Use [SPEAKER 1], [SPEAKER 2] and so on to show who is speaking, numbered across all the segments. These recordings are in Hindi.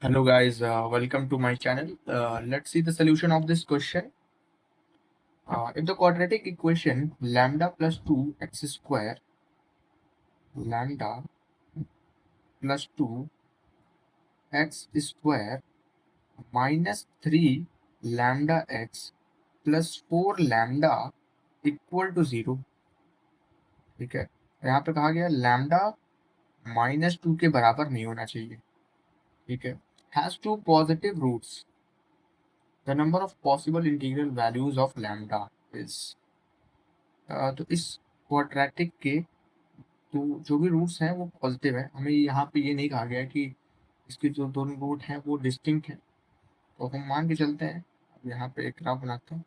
[SPEAKER 1] Hello guys, welcome to my channel. Let's see the solution of this question. If the quadratic equation lambda plus 2x square lambda plus 2x square minus 3 lambda x plus 4 lambda equal to 0, ठीक है। यहाँ पे कहा गया लैम्डा -2 के बराबर नहीं होना चाहिए, ठीक है। Has two positive roots, the number of possible integral values of lambda is. तो इस क्वाड्रेटिक के तो जो भी रूट्स हैं वो पॉजिटिव है। हमें यहाँ पे ये नहीं कहा गया कि इसके जो दोनों रूट हैं वो डिस्टिंक्ट हैं, तो हम मान के चलते हैं। अब यहाँ पे एक ग्राफ बनाते हैं।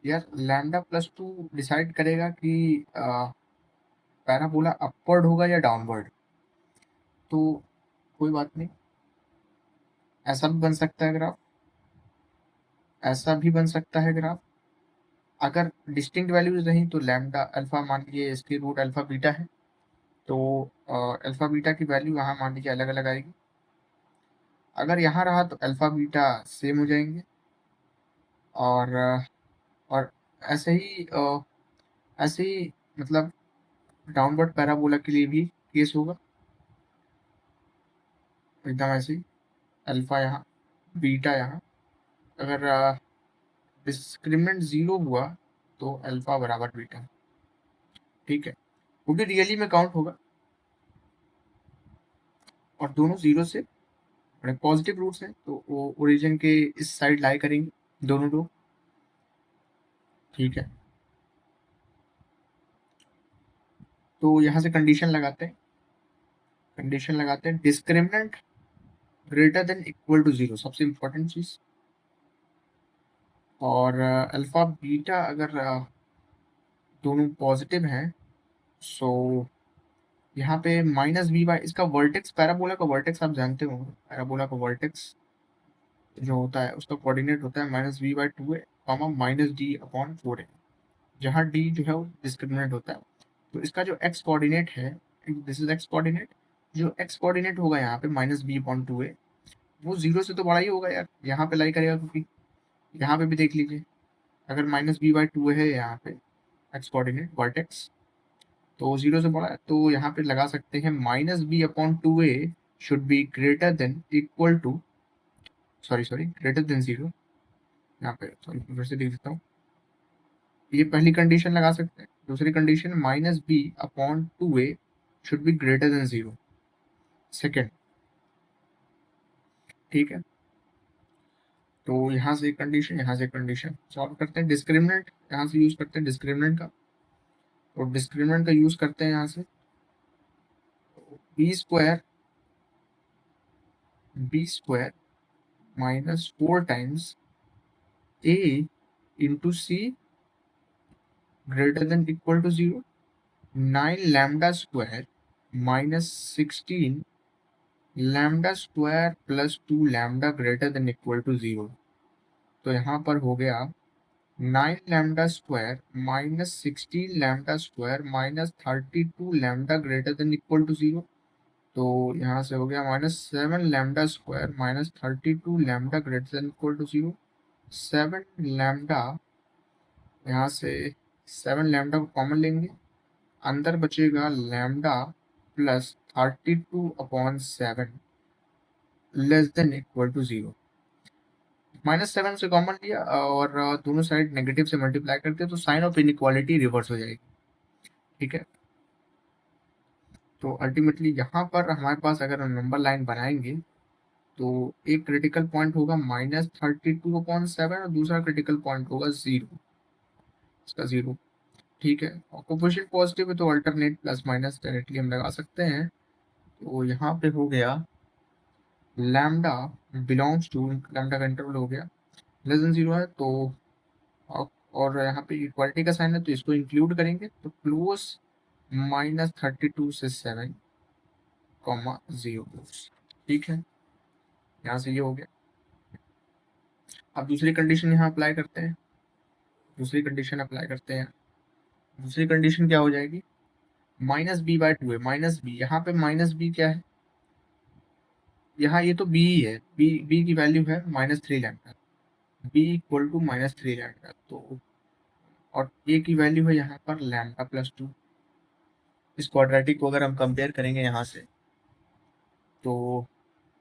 [SPEAKER 1] यार लैम्डा प्लस 2 डिसाइड करेगा कि पैराबोला अपवर्ड होगा या डाउनवर्ड। तो कोई बात नहीं, ऐसा भी बन सकता है ग्राफ, ऐसा भी बन सकता है ग्राफ। अगर डिस्टिंक्ट वैल्यूज नहीं तो लैम्डा अल्फा मान लीजिए इसकी रूट अल्फा बीटा है, तो अल्फा बीटा की वैल्यू यहाँ मान लीजिए अलग अलग आएगी। अगर यहाँ रहा तो अल्फा बीटा सेम हो जाएंगे, और ऐसे ही मतलब डाउनवर्ड पैराबोला के लिए भी केस होगा, एकदम ऐसे ही। अल्फा यहाँ, बीटा यहाँ। अगर डिस्क्रिमिनेंट 0 हुआ तो अल्फा बराबर बीटा, ठीक है। वो भी रियली में काउंट होगा और दोनों 0 से पॉजिटिव रूट्स हैं, तो वो ओरिजिन के इस साइड लाई करेंगे दोनों लोग, ठीक है। तो यहाँ से कंडीशन लगाते हैं discriminant greater than equal to 0, सबसे इंपॉर्टेंट चीज। और अल्फा बीटा अगर दोनों पॉजिटिव हैं, सो यहाँ पे -b/, इसका वर्टेक्स, पैराबोला का वर्टेक्स आप जानते हो। पैराबोला का वर्टेक्स जो होता है उसका कोऑर्डिनेट होता है -b/2 कॉमा -d/4 है, जहाँ d जो है वो डिस्क्रिमिनेंट होता है। तो इसका जो x कोऑर्डिनेट है, दिस इज x कोऑर्डिनेट, जो x कोऑर्डिनेट होगा यहाँ पे -b/2 है, वो 0 से तो बड़ा ही होगा यार, यहाँ पे लाई करेगा, क्योंकि यहाँ पे भी देख लीजिए, अगर -b/2 है यहाँ पे x कोऑर्डिनेट वर्टेक्स, तो 0 से बड़ा है, तो यहाँ पे लगा सकते हैं -b/2a should be greater than equal to, sorry greater than 0। यहाँ पे सॉरी फिर से लिख देता हूँ। ये पहली कंडीशन लगा सकते हैं। दूसरी condition -b/2a should be greater than 0, second, ठीक है। तो यहाँ से एक कंडीशन, यहाँ से एक कंडीशन सॉल्व करते हैं। डिस्क्रिमिनेंट यहाँ से यूज करते हैं, डिस्क्रिमिनेंट का, तो डिस्क्रिमिनेंट का यूज करते हैं यहाँ से। b² -4 times a into c greater than equal to 0, 9 lambda square -16 lambda square plus 2 lambda greater than equal to 0। तो यहाँ पर हो गया 9 lambda square -16 lambda square -32 lambda greater than equal to 0। तो यहाँ से हो गया -7 lambda square -32 lambda greater than equal to 0। 7 lambda, यहाँ से 7 लैम्डा को कॉमन लेंगे, अंदर बचेगा lambda plus 32/7 less than equal to 0। -7 से कॉमन लिया और दोनों साइड नेगेटिव से मल्टीप्लाई करते हैं, तो साइन ऑफ इनइक्वालिटी रिवर्स हो जाएगी, ठीक है। तो अल्टीमेटली यहाँ पर हमारे पास अगर हम नंबर लाइन बनाएंगे तो एक क्रिटिकल पॉइंट होगा -32/7 और दूसरा क्रिटिकल पॉइंट होगा 0, इसका 0, ठीक है। और कोफिशिएंट पॉजिटिव है तो अल्टरनेट प्लस माइनस डायरेक्टली हम लगा सकते हैं। तो यहाँ पे हो गया लैम्डा बिलोंग्स टू, लैम्डा का इंटरवल हो गया लेस देन 0 है, तो और यहाँ पे इक्वालिटी का साइन है तो इसको इंक्लूड करेंगे, तो क्लोज -32 से 7 0, ठीक है। यहाँ से ये हो गया। अब दूसरी कंडीशन यहाँ अप्लाई करते हैं, दूसरी कंडीशन क्या हो जाएगी, -b/2 है, -b, यहाँ पे -b क्या है, यहाँ ये तो बी ही है, बी की वैल्यू है -3 lambda, b equal to -3 lambda. तो और ए की वैल्यू है यहाँ पर λ+2। इस क्वाड्रेटिक को अगर हम कंपेयर करेंगे यहाँ से, तो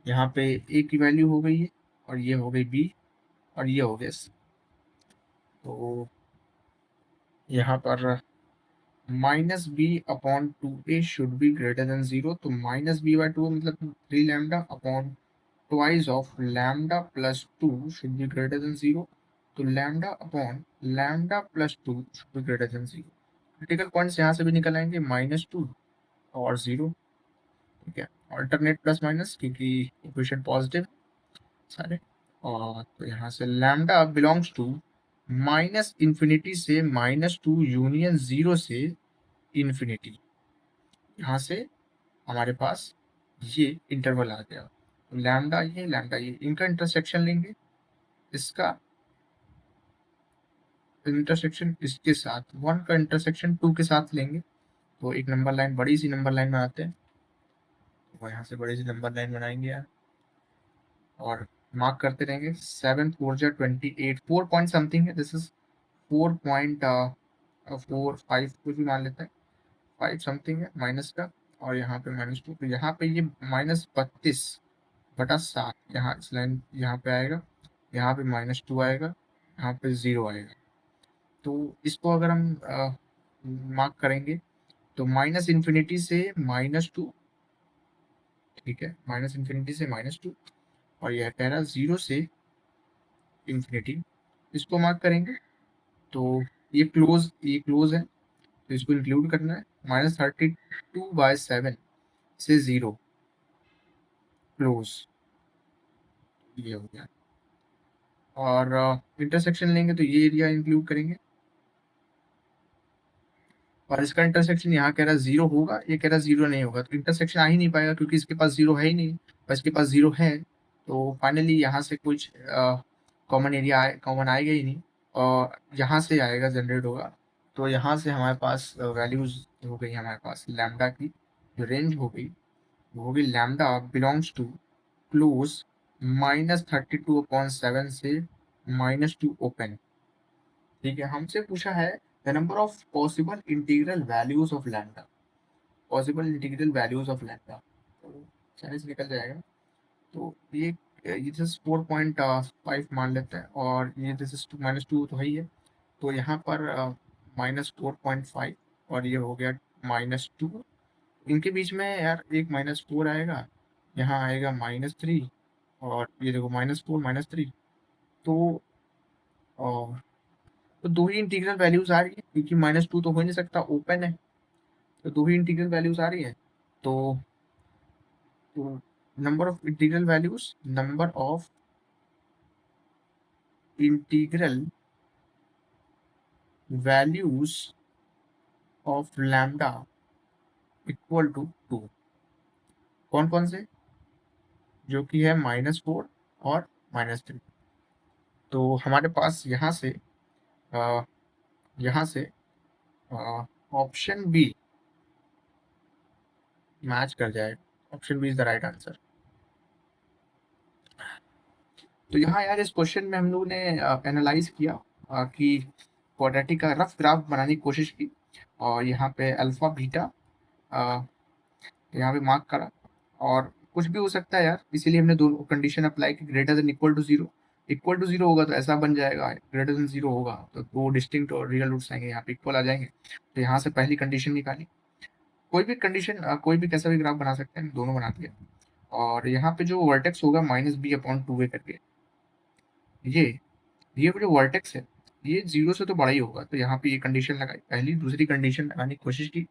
[SPEAKER 1] यहाँ पे ए की वैल्यू हो गई है, और ये हो गई बी, और ये हो गया सी। तो यहाँ पर -b/2a should be greater than 0। तो -b/2 मतलब 3 lambda upon twice of λ+2 should be greater than 0। तो lambda upon λ+2 should be greater than 0। Critical points यहाँ से भी निकल आएंगे, -2 और 0। ठीक है, ऑल्टरनेट प्लस माइनस क्योंकि इक्वेशन पॉजिटिव सारे। और तो यहाँ से लैम्डा बिलोंग्स टू -∞ से -2 यूनियन 0 से इन्फिनिटी। यहाँ से हमारे पास ये इंटरवल आ गया। तो लैम्डा ये इनका इंटरसेक्शन लेंगे, इसका इंटरसेक्शन इसके साथ, 1 का इंटरसेक्शन 2 के साथ लेंगे। तो एक नंबर लाइन, बड़ी सी नंबर लाइन बनाते हैं। तो यहाँ से बड़ी सी नंबर लाइन बनाएंगे यार, और मार्क करते रहेंगे। 7 4 जा 28, 4 पॉइंट समथिंग है, दिस इज 4.45 कुछ भी मान लेते हैं, 5 समथिंग है माइनस का, और यहाँ पे -2। तो यहाँ पे ये -32/7 यहाँ इस लाइन यहाँ पे आएगा, यहाँ पे -2 आएगा, यहाँ पे 0 आएगा। तो इसको अगर हम मार्क करेंगे तो -∞ से -2, ठीक है, -∞ से -2, और यह कह रहा 0 से इन्फिनिटी। इसको मार्क करेंगे तो ये क्लोज है, तो इसको इंक्लूड करना है। -32/7 से 0 क्लोज, ये हो गया। और इंटरसेक्शन लेंगे तो ये एरिया इंक्लूड करेंगे, और इसका इंटरसेक्शन यहाँ कह रहा है 0 होगा, ये कह रहा है 0 नहीं होगा। तो इंटरसेक्शन आ ही नहीं पाएगा क्योंकि इसके पास 0 है ही नहीं, पर इसके पास 0 है। तो फाइनली यहाँ से कुछ कॉमन आएगा ही नहीं, और यहाँ से आएगा, जनरेट होगा। तो यहाँ से हमारे पास वैल्यूज हो गई, हमारे पास लैम्डा की जो रेंज हो गई वो होगी लैम्डा बिलोंग्स टू क्लोज -32/7 से -2 ओपन। ठीक है, हमसे पूछा है the number of possible integral values of lambda, possible integral values of lambda. तो चालीस निकल जाएगा। तो ये दिस 4.5 मान लेते हैं, और ये दिस इज -2 तो है ही है। तो यहाँ पर -4.5, और ये हो गया -2। इनके बीच में यार एक -4 आएगा, यहाँ आएगा -3, और ये देखो -4 -3। तो और तो दो ही इंटीग्रल वैल्यूज आ रही है, क्योंकि -2 तो हो ही नहीं सकता, ओपन है। तो दो ही इंटीग्रल वैल्यूज आ रही है। तो number of integral values, number of integral values of lambda equal to 2। कौन कौन से, जो कि है -4 और -3। तो हमारे पास अ, यहाँ से ऑप्शन बी मैच कर जाएगा, option b is the right answer. तो यहाँ यार इस क्वेश्चन में हम लोग ने एनालाइज किया कि क्वाड्रेटिक का रफ ग्राफ बनाने की कोशिश की, और यहाँ पे अल्फा बीटा यहाँ पे मार्क करा। और कुछ भी हो सकता है यार, इसीलिए हमने दोनों कंडीशन अप्लाई की, greater than equal to 0। Equal to 0 होगा तो ऐसा बन जाएगा, ग्रेटर देन 0 होगा तो दो डिस्टिंक्ट और रियल रूट्स आएंगे, यहाँ पे इक्वल आ जाएंगे। तो यहाँ से पहली कंडीशन निकाली। कोई भी कंडीशन, कोई भी कैसा भी ग्राफ बना सकते हैं, दोनों बना दिया। और यहाँ पे जो वर्टेक्स होगा -b/2a करके, ये ये जो वर्टेक्स है ये 0 से तो बड़ा ही होगा। तो यहाँ पे ये कंडीशन लगाई, पहली दूसरी कंडीशन लगाने की कोशिश की,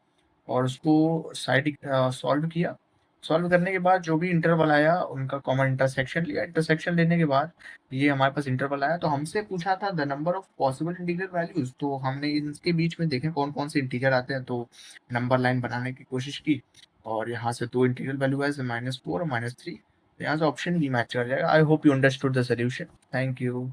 [SPEAKER 1] और उसको साइड सॉल्व किया। सॉल्व करने के बाद जो भी इंटरवल आया उनका कॉमन इंटरसेक्शन लिया। इंटरसेक्शन लेने के बाद ये हमारे पास इंटरवल आया। तो हमसे पूछा था the number of possible integral values, तो हमने इनके बीच में देखे कौन कौन से इंटीजर आते हैं, तो नंबर लाइन बनाने की कोशिश की। और यहाँ से दो इंटीग्रल वैल्यू है, -4 और -3। यहाँ से ऑप्शन बी मैच कर जाएगा। I hope you understood the solution. Thank you.